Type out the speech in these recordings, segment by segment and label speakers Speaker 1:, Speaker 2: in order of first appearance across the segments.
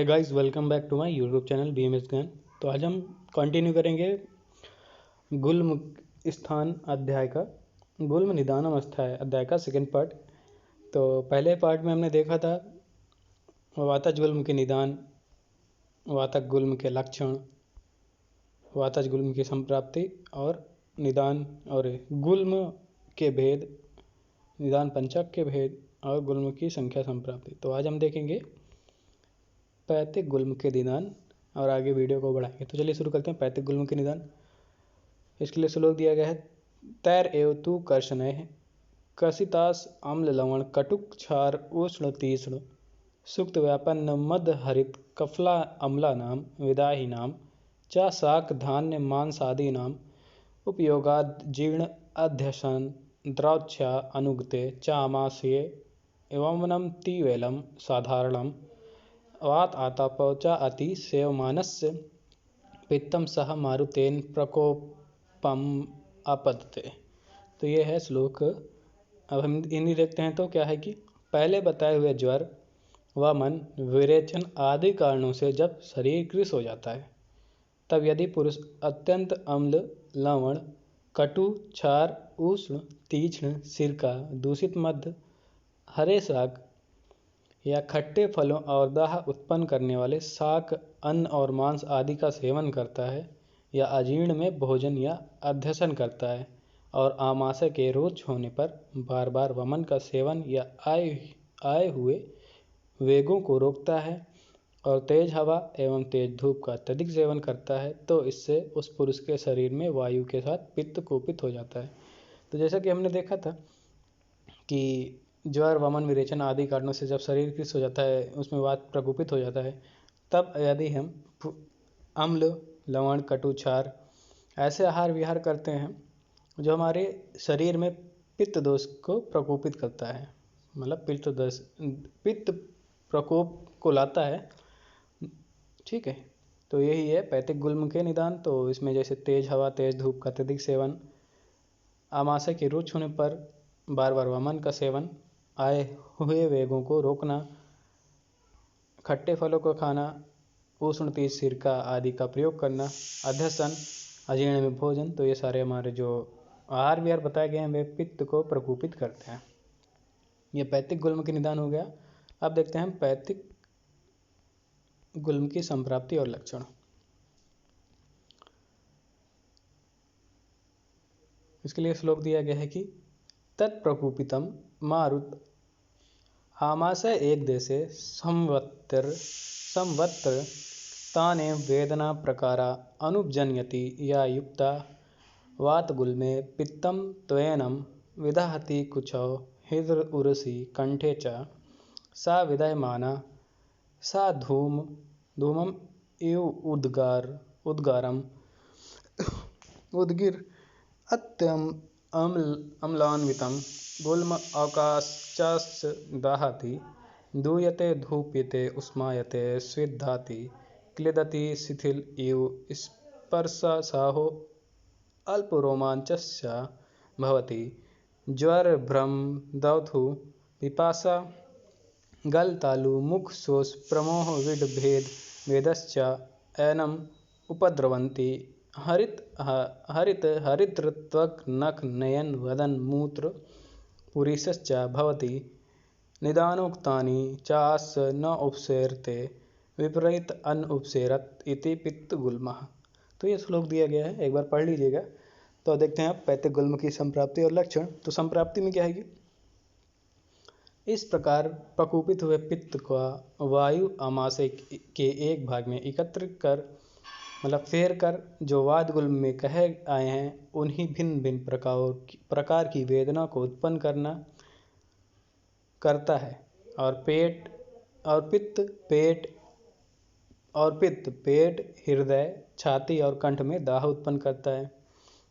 Speaker 1: Guys, welcome back to my YouTube channel BMS Gyan. तो आज हम कंटिन्यू करेंगे गुल्म स्थान अध्याय का, गुल्म निदानम अध्याय का सेकंड पार्ट। तो पहले पार्ट में हमने देखा था वातज गुल्म के निदान, वातक गुल्म के लक्षण, वातज गुल्म की संप्राप्ति और निदान, और गुल्म के भेद, निदान पंचक के भेद और गुल्म की संख्या संप्राप्ति। तो आज हम देखेंगे पैतिक गुल्म के निदान और आगे वीडियो को बढ़ाएंगे। तो चलिए शुरू करते हैं पैतिक गुल्म के निदान। इसके लिए श्लोक दिया गया है। तैर एव तू कर्षणैः कसितास अम्ल लवण कटुक क्षार उष्ण तीक्ष्ण सुक्त व्यापन्न मद हरित कफला अम्लानाम विदाहिनाम च शाक धान्य मांसादीनाम उपयोगाद जीर्ण अध्यसन द्रौच्या अनुगते च आमाशये एवं तीवेलम साधारणम वात आता पौचा अति सेवमानस्य पित्तम सह मारुतेन प्रकोपम आपदते। तो ये है श्लोक। अब हम इन्हीं देखते हैं। तो क्या है कि पहले बताए हुए ज्वर व मन विरेचन आदि कारणों से जब शरीर कृश हो जाता है, तब यदि पुरुष अत्यंत अम्ल लवण कटु क्षार उष्ण तीक्ष्ण सिरका दूषित मध्य हरे शाक या खट्टे फलों और दाह उत्पन्न करने वाले शाक अन्न और मांस आदि का सेवन करता है, या अजीर्ण में भोजन या अध्यसन करता है, और आमाशय के रोच होने पर बार बार वमन का सेवन या आए हुए वेगों को रोकता है, और तेज हवा एवं तेज धूप का अत्यधिक सेवन करता है, तो इससे उस पुरुष के शरीर में वायु के साथ पित्त कुपित हो जाता है। तो जैसा कि हमने देखा था कि ज्वर वमन विरेचन आदि कारणों से जब शरीर कृश हो जाता है, उसमें वात प्रकोपित हो जाता है, तब यदि हम अम्ल लवण कटु क्षार ऐसे आहार विहार करते हैं जो हमारे शरीर में पित्त दोष को प्रकोपित करता है, मतलब पित्त प्रकोप को लाता है। ठीक है, तो यही है पैतिक गुल्म के निदान। तो इसमें जैसे तेज हवा तेज धूप का अत्यधिक सेवन, आमाशय की रुच होने पर बार बार वमन का सेवन, आए हुए वेगों को रोकना, खट्टे फलों को खाना, उष्ण तीक्ष्ण सिरका आदि का प्रयोग करना, अध्यसन अजीर्ण में भोजन। तो ये सारे हमारे जो आहार विहार बताए गए हैं वे पित्त को प्रकोपित करते हैं। ये पैतिक गुल्म के निदान हो गया। अब देखते हैं पैतिक गुल्म की संप्राप्ति और लक्षण। इसके लिए श्लोक दिया गया है कि तत्प्रकोपितम मारुत आमाशय एक देशे संवत्तर ताने वेदना प्रकारा अनुजन्यति या युक्ता वातगुल्मे पित्तम त्वयनम विदहति कुचौ हृदय उरसी कंठे च सा विदयमाना सा धूमम इव उद्गारम उद्गिर अत्यम अम्लान्वितं गुल्म अवकाशस्य दहति दूयते धूप्यते उष्मायते स्विद्धाति क्लिदति शिथिल इव स्पर्शसाहो अल्परोमाञ्चस्य भवति ज्वर भ्रम दौथु पिपासा गलतालु मुख शोष प्रमोह विड भेद वेदश्च ऐनम उपद्रवन्ति हरित त्वक नख नयन वदन मूत्र पुरीशश्च भवति निदानोक्तानि चास न उपसेरते विपरीत अन्न उपसेरत इति पित्त गुल्मः। तो ये श्लोक दिया गया है, एक बार पढ़ लीजिएगा। तो देखते हैं पैतिक गुल्म की संप्राप्ति और लक्षण। तो संप्राप्ति में क्या है कि इस प्रकार प्रकोपित हुए पित्त का वायु आमाशय के एक भाग में एकत्रित कर, मतलब फेर कर, जो वात गुल्म में कहे आए हैं उन्हीं भिन्न भिन्न प्रकार की वेदना को उत्पन्न करता है, और पेट हृदय छाती और कंठ में दाह उत्पन्न करता है।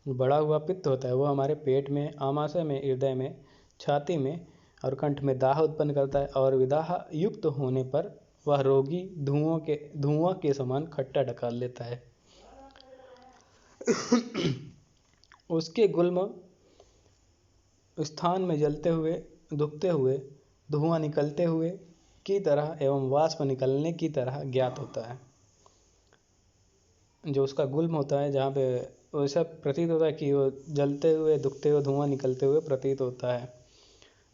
Speaker 1: बढ़ा हुआ पित्त होता है वो हमारे पेट में, आमाशय में, हृदय में, छाती में और कंठ में दाह उत्पन्न करता है, और विदाह युक्त होने पर वह रोगी धुआं के समान खट्टा ढकाल लेता है। उसके गुल्म स्थान में जलते हुए, दुखते हुए, धुआं निकलते हुए की तरह एवं वाष्प निकलने की तरह ज्ञात होता है। जो उसका गुल्म होता है, जहाँ पे वैसा प्रतीत होता है कि वो जलते हुए दुखते हुए धुआं निकलते हुए प्रतीत होता है,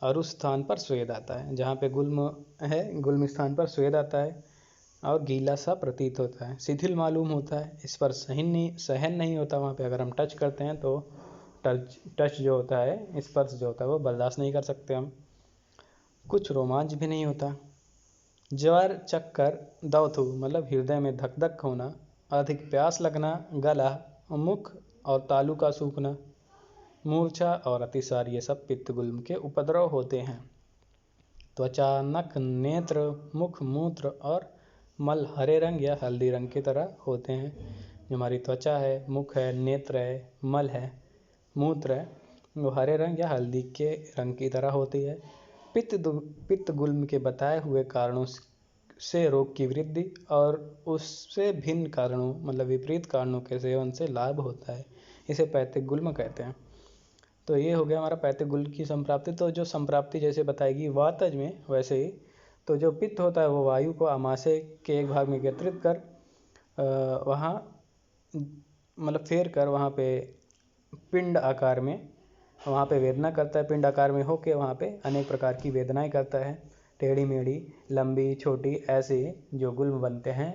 Speaker 1: और उस स्थान पर स्वेद आता है। जहाँ पे गुल्म है, गुल्म स्थान पर स्वेद आता है और गीला सा प्रतीत होता है, शिथिल मालूम होता है, इस पर सहन नहीं होता। वहाँ पे अगर हम टच करते हैं तो टच जो होता है, स्पर्श जो होता है, वो बर्दाश्त नहीं कर सकते हम। कुछ रोमांच भी नहीं होता। ज्वर, चक्कर, दौथु मतलब हृदय में धक धक होना, अधिक प्यास लगना, गला, मुख और तालू का सूखना, मूर्छा और अतिसार, ये सब पित्त गुल्म के उपद्रव होते हैं। त्वचा, नख, नेत्र, मुख, मूत्र और मल हरे रंग या हल्दी रंग की तरह होते हैं। जो हमारी त्वचा है, मुख है, नेत्र है, मल है, मूत्र है, वो हरे रंग या हल्दी के रंग की तरह होती है। पित्त गुल्म के बताए हुए कारणों से रोग की वृद्धि और उससे भिन्न कारणों मतलब विपरीत कारणों के सेवन से लाभ होता है, इसे पैतिक गुल्म कहते हैं। तो ये हो गया हमारा पैतिक गुल्म की संप्राप्ति। तो जो संप्राप्ति जैसे बताएगी वातज में, वैसे ही तो जो पित्त होता है वो वायु को आमाशय के एक भाग में एकत्रित कर वहाँ मतलब फेर कर वहाँ पे पिंड आकार में वहाँ पे वेदना करता है। पिंड आकार में होके वहाँ पे अनेक प्रकार की वेदनाएं करता है, टेढ़ी मेढ़ी, लंबी, छोटी, ऐसे जो गुल्म बनते हैं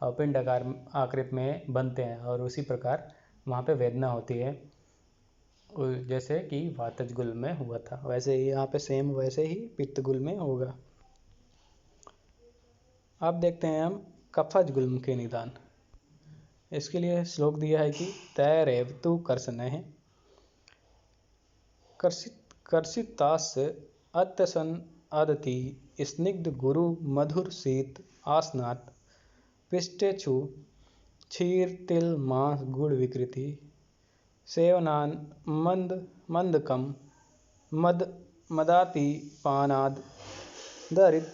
Speaker 1: और पिंड आकृति में बनते हैं, और उसी प्रकार वहाँ पे वेदना होती है, जैसे कि वातज गुल्म में हुआ था। वैसे ही यहाँ पे सेम वैसे ही पित्त गुल्म में होगा। अब देखते हैं हम कफज गुल्म के निदान। इसके लिए श्लोक दिया है कि तैरेवतु कर्षणः कर्षितास्य अत्यसन अदति स्निग्ध गुरु मधुर शीत आसनात् पिष्टेक्षु क्षीर तिल मांस गुड़ विकृति सेवनान मंदकम मदाति पानाद दरित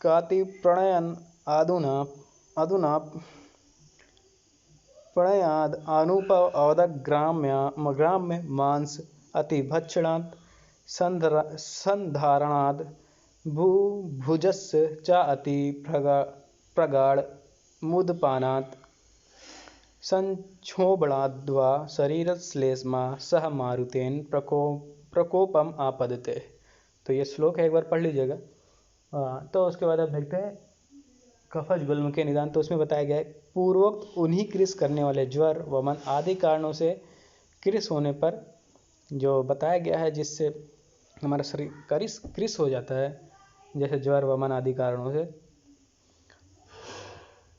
Speaker 1: काति प्रणयन अधुनाप प्रणयाद अनुपव अवदक ग्राम्य मांस अति भक्षणात् संधारणाद भुजस्य च अति प्रगाढ़ मुदपानात् संक्षोभणाद्वा शरीरश्लेष्मा सह मारुतेन प्रकोपम आपदते। तो ये श्लोक है, एक बार पढ़ लीजिएगा। तो उसके बाद अब देखते हैं कफज गुल्म के निदान। तो उसमें बताया गया है पूर्वोक्त उन्हीं कृष करने वाले ज्वर, वमन आदि कारणों से कृष होने पर जो बताया गया है, जिससे हमारा शरीर कृष हो जाता है, जैसे ज्वर, वमन आदि कारणों से,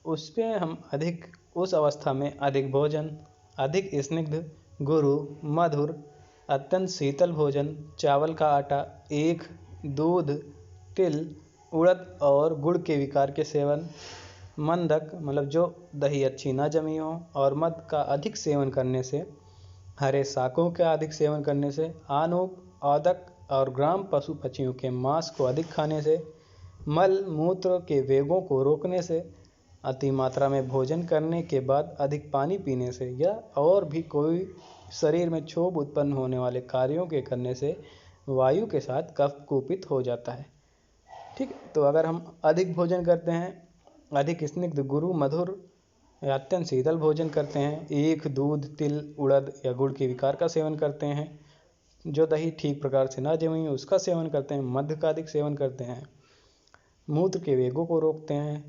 Speaker 1: उस पर हम उस अवस्था में अधिक भोजन, अधिक स्निग्ध, गुरु, मधुर, अत्यंत शीतल भोजन, चावल का आटा, ईख, दूध, तिल, उड़द और गुड़ के विकार के सेवन, मंदक मतलब जो दही अच्छी ना जमी हो, और मद का अधिक सेवन करने से, हरे शाकों का अधिक सेवन करने से, आनूप, औदक और ग्राम पशु पक्षियों के मांस को अधिक खाने से, मल मूत्र के वेगों को रोकने से, अति मात्रा में भोजन करने के बाद अधिक पानी पीने से, या और भी कोई शरीर में क्षोभ उत्पन्न होने वाले कार्यों के करने से वायु के साथ कफ कुपित हो जाता है। ठीक, तो अगर हम अधिक भोजन करते हैं, अधिक स्निग्ध, गुरु, मधुर या अत्यंत शीतल भोजन करते हैं, ईख, दूध, तिल, उड़द या गुड़ के विकार का सेवन करते हैं, जो दही ठीक प्रकार से ना जमी उसका सेवन करते हैं, मध का अधिक सेवन करते हैं, मूत्र के वेगों को रोकते हैं,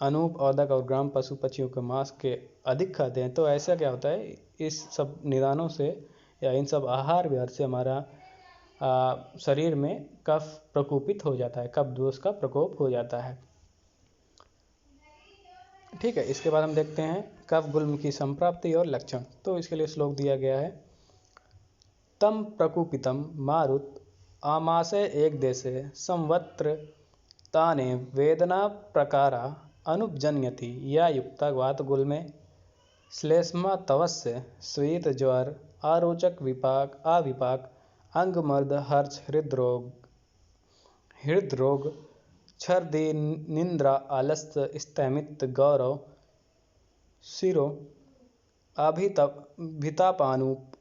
Speaker 1: अनूप, औदक और ग्राम पशु पक्षियों के मांस के अधिक खाते हैं, तो ऐसा क्या होता है, इस सब निदानों से या इन सब आहार विहार से हमारा शरीर में कफ प्रकोपित हो जाता है, कफ दोष का प्रकोप हो जाता है। ठीक है, इसके बाद हम देखते हैं कफ गुल्म की संप्राप्ति और लक्षण। तो इसके लिए श्लोक दिया गया है, तम प्रकुपितम मारुत आमाशय एक देशे संवत्र ताने वेदना प्रकारा अनुपजन्यति या युक्ता वात गुल्मे श्लेष्मा तवस्य शीत ज्वर आरोचक विपाक अविपाक अंगमर्द हर्ष हृदरोग छर्दी निंद्रा आलस्य स्थैमित गौरव शिरो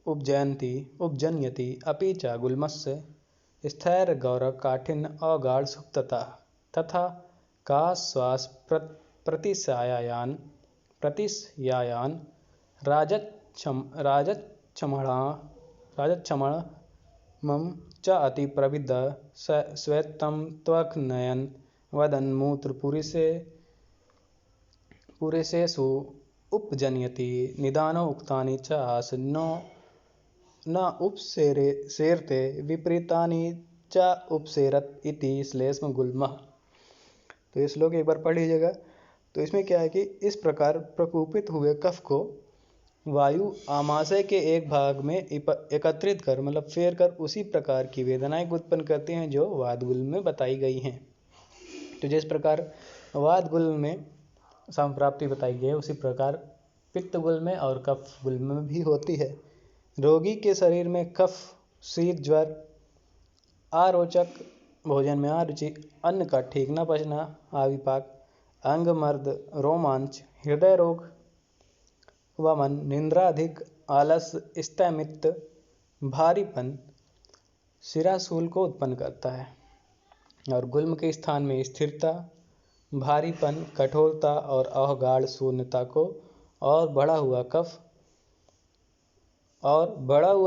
Speaker 1: उपजन्यति अपि च गुल्मस्य स्थैर्य गौरव काठिन्य अगाढ़ सुप्तता तथा का श्वास प्रतिशयायान राजच्छमणमं च अति प्रविद श्वेतं त्वक् नयन वदन मूत्र पुरेशेषु उपजनयति निदानो उक्तानि च आस न उपसेरते विपरीतानि च उपसेरत इति श्लेष्म गुल्मः। तो ये श्लोक एक बार पढ़ लीजिएगा। तो इसमें क्या है कि इस प्रकार प्रकोपित हुए कफ को वायु आमाशय के एक भाग में एकत्रित कर मतलब फेर कर उसी प्रकार की वेदनाएं उत्पन्न करते हैं जो वातगुल्म में बताई गई हैं। तो जिस प्रकार वातगुल्म में संप्राप्ति बताई गई है उसी प्रकार पित्तगुल्म में और कफ गुल्म में भी होती है। रोगी के शरीर में कफ, शीत, ज्वर, अरोचक भोजन में अरुचि, अन्न का ठीक न पचना, आविपाक, अंग मर्द, रोमांच, हृदय रोग, वमन, निंद्रा अधिक, आलस, स्थैमित्व, भारीपन, शिराशूल को उत्पन्न करता है। और गुल्म के स्थान में स्थिरता, भारीपन, कठोरता और अवगाढ़ शून्यता को और बढ़ा हुआ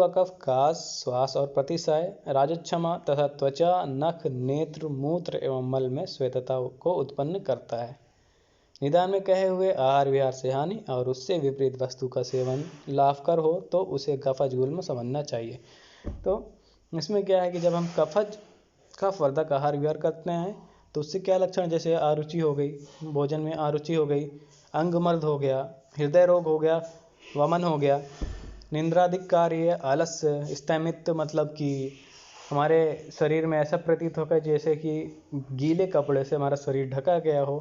Speaker 1: कफ काश, श्वास और प्रतिशय, राजच्छमा तथा त्वचा, नख, नेत्र, मूत्र एवं मल में श्वेतता को उत्पन्न करता है। निदान में कहे हुए आहार विहार से हानि और उससे विपरीत वस्तु का सेवन लाभकर हो तो उसे कफज गुल्म समझना चाहिए। तो इसमें क्या है कि जब हम कफवर्धक आहार विहार करते हैं तो उससे क्या लक्षण, जैसे अरुचि हो गई, भोजन में अरुचि हो गई, अंगमर्द हो गया, हृदय रोग हो गया, वमन हो गया, निंद्राधिक कार्य, आलस्य, स्थैमित्व मतलब कि हमारे शरीर में ऐसा प्रतीत होगा जैसे कि गीले कपड़े से हमारा शरीर ढका गया हो,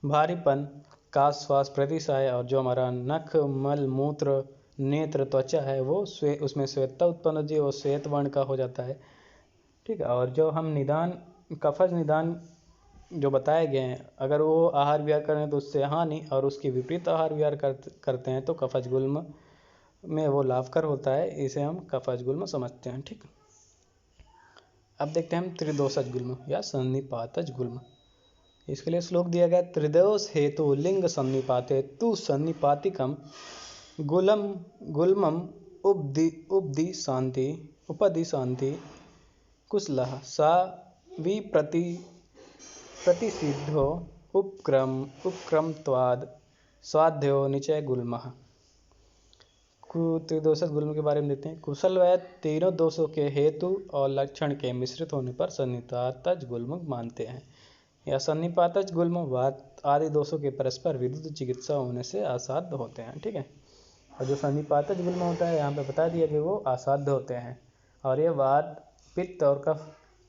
Speaker 1: भारीपन, काश, श्वास, प्रतिशय और जो हमारा नख, मल, मूत्र, नेत्र, त्वचा है वो उसमें श्वेतता उत्पन्न होती है, वो श्वेत वर्ण का हो जाता है। ठीक है। और जो हम कफज निदान जो बताए गए हैं, अगर वो आहार विहार करें तो उससे हानि और उसके विपरीत आहार विहार करते हैं तो कफज गुल्म में वो लाभकर होता है, इसे हम कफज गुल्म समझते हैं। ठीक। अब देखते हैं हम त्रिदोषज गुल्म या सन्निपातज गुल्म। इसके लिए श्लोक दिया गया, त्रिदोष हेतु लिंग सन्निपाते तु सन्निपातिकम गुल्मम उपदि शांति कुशलः सा प्रतिसिद्धो उपक्रमत्वाद स्वाध्यो निचय गुल्मः। त्रिदोषज गुल्म के बारे में देखते हैं। कुशल व तीनों दोषों के हेतु और लक्षण के मिश्रित होने पर सन्निपातज गुल्म मानते हैं। या सन्निपातज गुल्म वात आदि दोषों के परस्पर विरुद्ध चिकित्सा होने से असाध्य होते हैं। ठीक है। और जो सन्निपातज गुल्म होता है यहाँ पे बता दिया कि वो असाध्य होते हैं। और ये वात, पित्त और कफ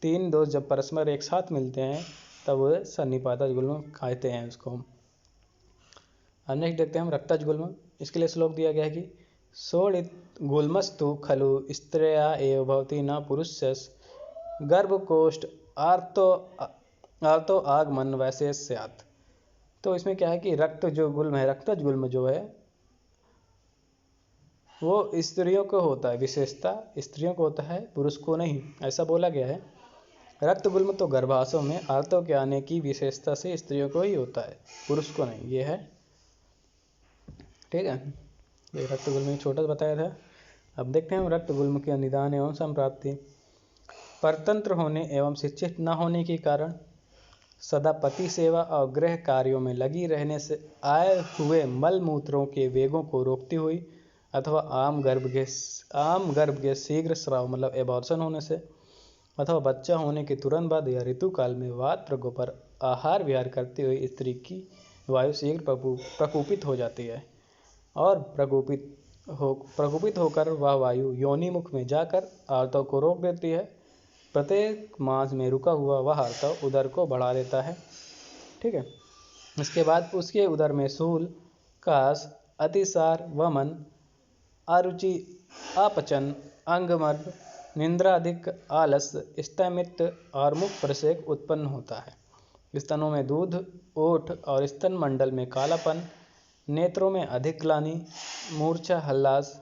Speaker 1: तीन दोष जब परस्पर एक साथ मिलते हैं तब वो सन्निपातज गुल्म कहते हैं उसको। अब नेक्स्ट देखते हैं हम रक्तज गुल्म। इसके लिए श्लोक दिया गया है कि सोड़ित गुल्मस्तु खलु स्त्रिया एव भवति न पुरुषस् गर्भकोष्ठ आर्तो आगमन वैसे स्यात्। तो इसमें क्या है कि रक्तज गुल्म जो है वो स्त्रियों को होता है, विशेषता स्त्रियों को होता है, पुरुष को नहीं, ऐसा बोला गया है। रक्त गुल्म तो गर्भाशय में आर्तव के आने की विशेषता से स्त्रियों को ही होता है, पुरुष को नहीं, ये है। ठीक है। ये रक्त गुल्म छोटा बताया था। अब देखते हैं रक्त गुल्म के निदान एवं संप्राप्ति। परतंत्र होने एवं शिक्षित न होने के कारण, सदा पति सेवा और गृह कार्यों में लगी रहने से आए हुए मल मूत्रों के वेगों को रोकती हुई, अथवा आम गर्भ के शीघ्र स्राव मतलब एबॉर्शन होने से, अथवा बच्चा होने के तुरंत बाद या ऋतुकाल में वात प्रकोप पर आहार विहार करती हुई स्त्री की वायु शीघ्र प्रकोपित हो जाती है और प्रकोपित होकर वह वायु योनि मुख में जाकर आर्तव को रोक देती है। प्रत्येक मास में रुका हुआ वह आर्तव उदर को बढ़ा देता है। ठीक है। इसके बाद उसके उदर में शूल, काश, अतिसार, वमन, अरुचि, अपचन, अंगमर्द, निंद्रा अधिक, आलस, स्थैमित्व और मुख प्रसेक उत्पन्न होता है। स्तनों में दूध, ओठ और स्तन मंडल में कालापन, नेत्रों में अधिक ग्लानि, मूर्छा, हल्लास,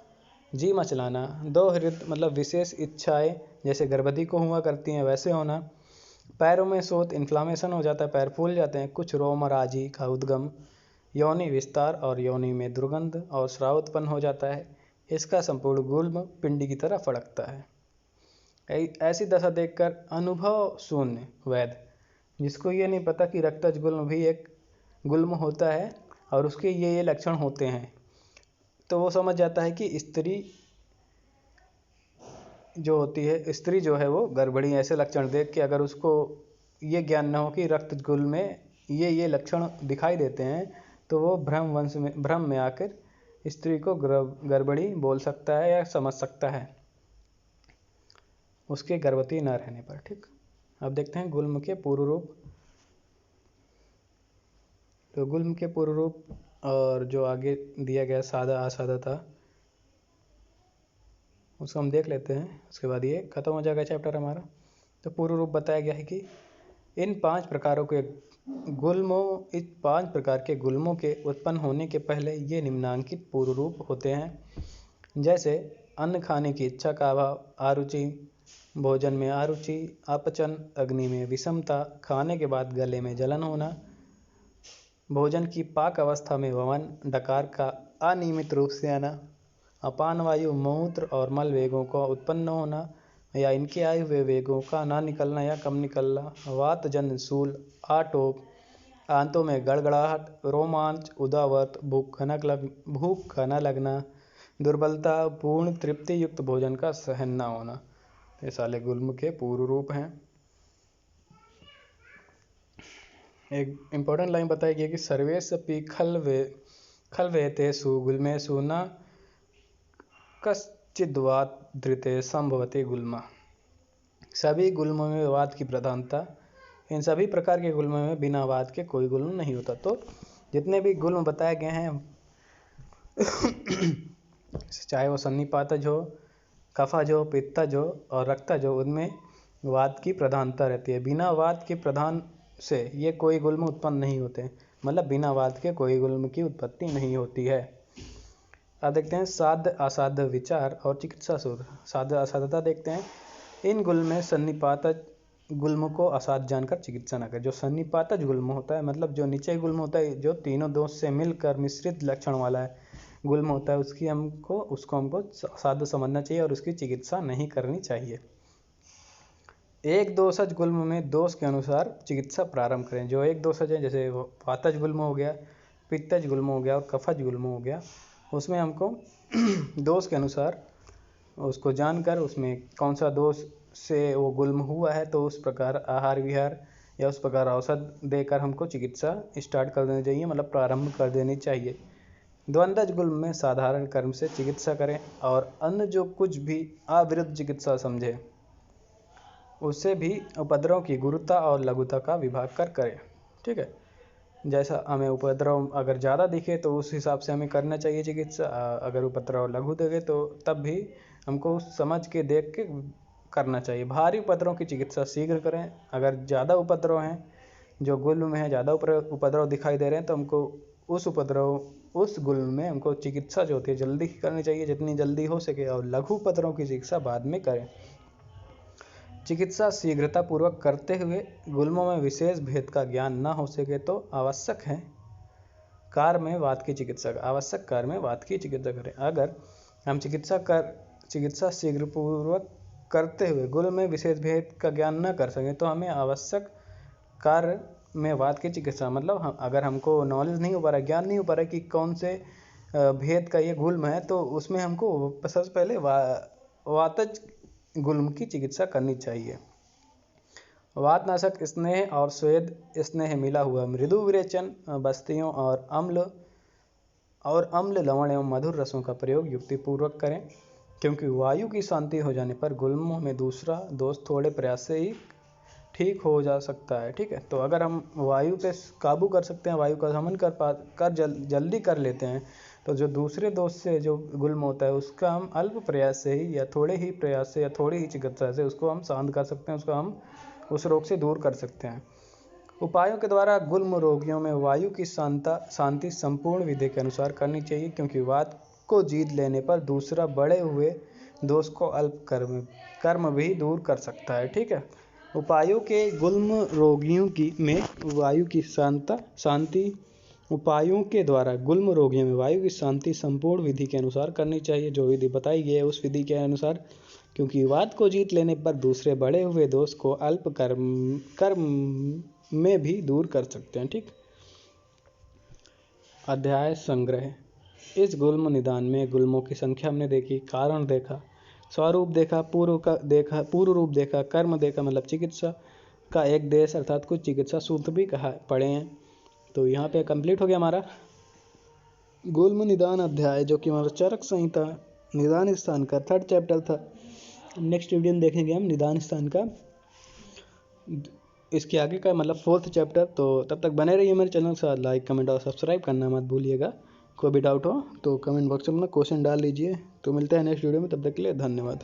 Speaker 1: जी मचलाना, दो हृदय मतलब विशेष इच्छाएं जैसे गर्भवती को हुआ करती हैं वैसे होना, पैरों में सोत, इन्फ्लामेशन हो जाता है, पैर फूल जाते हैं। कुछ रोमराजी का उद्गम, योनि विस्तार और योनि में दुर्गंध और स्राव उत्पन्न हो जाता है। इसका संपूर्ण गुल्म पिंडी की तरह फड़कता है। ऐसी दशा देखकर अनुभव शून्य वैद्य, जिसको ये नहीं पता कि रक्तज गुल्म भी एक गुल्म होता है और उसके ये लक्षण होते हैं, तो वो समझ जाता है कि स्त्री जो होती है, स्त्री जो है वो गड़बड़ी। ऐसे लक्षण देख के अगर उसको ये ज्ञान न हो कि रक्त गुल्म में ये लक्षण दिखाई देते हैं, तो वो भ्रम में आकर स्त्री को गड़बड़ी बोल सकता है या समझ सकता है उसके गर्भवती न रहने पर। ठीक, अब देखते हैं गुल्म के पूर्व रूप। तो गुल्म के पूर्व रूप और जो आगे दिया गया सादा असादा था, उसको हम देख लेते हैं, उसके बाद ये खत्म हो जाएगा चैप्टर हमारा। तो पूर्व रूप बताया गया है कि इन 5 प्रकार के गुल्मों के उत्पन्न होने के पहले ये निम्नांकित पूर्व रूप होते हैं, जैसे अन्न खाने की इच्छा का अभाव, आरुचि, भोजन में आरुचि, अपचन, अग्नि में विषमता, खाने के बाद गले में जलन होना, भोजन की पाक अवस्था में वमन, डकार का अनियमित रूप से आना, अपान वायु, मूत्र और मल वेगों का उत्पन्न होना या इनके आए हुए वेगों का ना निकलना या कम निकलना, वात जन शूल, आटोप, आंतों में गड़गड़ाहट, रोमांच, उदावत, भूख न लगना, दुर्बलता, पूर्ण तृप्ति युक्त भोजन का सहन न होना। ये साले गुल्म के पूर्व रूप हैं। एक इम्पोर्टेंट लाइन बताई गई कि सर्वेशपि खल्वेतेषु गुल्मेषु न कश्चिद्वात धृते संभवते गुल्मा। सभी गुल्मों में वात की प्रधानता, इन सभी प्रकार के गुल्मों में बिना वात के कोई गुल्म नहीं होता। तो जितने भी गुल्म बताए गए हैं चाहे वो सन्निपातज हो, कफज हो, पित्तज हो और रक्तज हो, उनमें वात की प्रधानता रहती है। बिना वात के प्रधान से ये कोई गुल्म उत्पन्न नहीं होते, मतलब बिना वात के कोई गुल्म की उत्पत्ति नहीं होती है। अब देखते हैं साध्य असाध्य विचार और चिकित्सा सूत्र। साध्य असाध्यता देखते हैं। इन गुल्म में सन्निपातज गुल्म को असाध्य जानकर चिकित्सा न करें। जो सन्निपातज गुल्म होता है, मतलब जो नीचे गुल्म होता है, जो तीनों दोष से मिलकर मिश्रित लक्षण वाला है गुल्म होता है, उसको हमको साध्य समझना चाहिए और उसकी चिकित्सा नहीं करनी चाहिए। एक दोषज गुल्म में दोष के अनुसार चिकित्सा प्रारंभ करें। जो एक दोषज है, जैसे वातज गुल्म हो गया, पित्तज गुल्म हो गया और कफज गुल्म हो गया, उसमें हमको दोष के अनुसार उसको जानकर उसमें कौन सा दोष से वो गुल्म हुआ है, तो उस प्रकार आहार विहार या उस प्रकार औषध देकर हमको चिकित्सा स्टार्ट कर देनी चाहिए, मतलब प्रारंभ कर देनी चाहिए। द्वंद्वज गुल्म में साधारण कर्म से चिकित्सा करें और अन्य जो कुछ भी अविरुद्ध चिकित्सा समझे उससे भी उपद्रव की गुरुता और लघुता का विभाग कर करें। ठीक है, जैसा हमें उपद्रव अगर ज़्यादा दिखे तो उस हिसाब से हमें करना चाहिए चिकित्सा। अगर उपद्रव लघु दिखे तो तब भी हमको समझ के देख के करना चाहिए। भारी उपद्रव की चिकित्सा शीघ्र करें। अगर ज़्यादा उपद्रव हैं, जो गुल्म में है ज़्यादा उपद्रव दिखाई दे रहे हैं, तो हमको उस गुल्म में हमको चिकित्सा जो होती है जल्दी करनी चाहिए, जितनी जल्दी हो सके, और लघु उपद्रव की चिकित्सा बाद में करें। चिकित्सा शीघ्रता पूर्वक करते हुए गुल्मों में विशेष भेद का ज्ञान न हो सके तो आवश्यक कार्य में वात की चिकित्सा करें। अगर हम चिकित्सा शीघ्र पूर्वक करते हुए गुल्म में विशेष भेद का ज्ञान न कर सकें तो हमें आवश्यक कार्य में वात की चिकित्सा, मतलब अगर हमको नॉलेज नहीं हो पा रहा है, ज्ञान नहीं हो पा रहा है कि कौन से भेद का ये गुल्म है, तो उसमें हमको सबसे पहले वातज गुल्म की चिकित्सा करनी चाहिए। वातनाशक स्नेह और स्वेद स्नेह मिला हुआ मृदु विरेचन बस्तियों और अम्ल लवण एवं मधुर रसों का प्रयोग युक्तिपूर्वक करें, क्योंकि वायु की शांति हो जाने पर गुल्मों में दूसरा दोष थोड़े प्रयास से ही ठीक हो जा सकता है। ठीक है, तो अगर हम वायु पे काबू कर सकते हैं, वायु का दमन जल्दी कर लेते हैं, तो जो दूसरे दोष से जो गुल्म होता है उसका हम अल्प प्रयास से ही या थोड़े ही प्रयास से या थोड़ी ही चिकित्सा से उसको हम शांत कर सकते हैं, उसको हम उस रोग से दूर कर सकते हैं। उपायों के द्वारा गुल्म रोगियों में वायु की शांति संपूर्ण विधि के अनुसार करनी चाहिए, क्योंकि वात को जीत लेने पर दूसरा बड़े हुए दोष को अल्प कर्म भी दूर कर सकता है। ठीक है, उपायों के गुल्म रोगियों की में वायु की शांति उपायों के द्वारा गुल्म रोगियों में वायु की शांति संपूर्ण विधि के अनुसार करनी चाहिए। जो विधि बताई गई है उस विधि के अनुसार, क्योंकि वाद को जीत लेने पर दूसरे बढ़े हुए दोष को अल्प कर्म में भी दूर कर सकते हैं। ठीक। अध्याय संग्रह। इस गुल्म निदान में गुल्मों की संख्या हमने देखी, कारण देखा, स्वरूप देखा, पूर्व रूप देखा, कर्म देखा मतलब चिकित्सा का एक देश अर्थात कुछ चिकित्सा सूत्र भी पढ़े हैं। तो यहाँ पे कंप्लीट हो गया हमारा गुल्म निदान अध्याय, जो कि हमारा चरक संहिता निदान स्थान का 3rd चैप्टर था। नेक्स्ट वीडियो में देखेंगे हम निदान स्थान का इसके आगे का मतलब 4th चैप्टर। तो तब तक बने रहिए मेरे चैनल के साथ। लाइक कमेंट और सब्सक्राइब करना मत भूलिएगा। कोई भी डाउट हो तो कमेंट बॉक्स में अपना क्वेश्चन डाल लीजिए। तो मिलते हैं नेक्स्ट वीडियो में, तब तक के लिए धन्यवाद।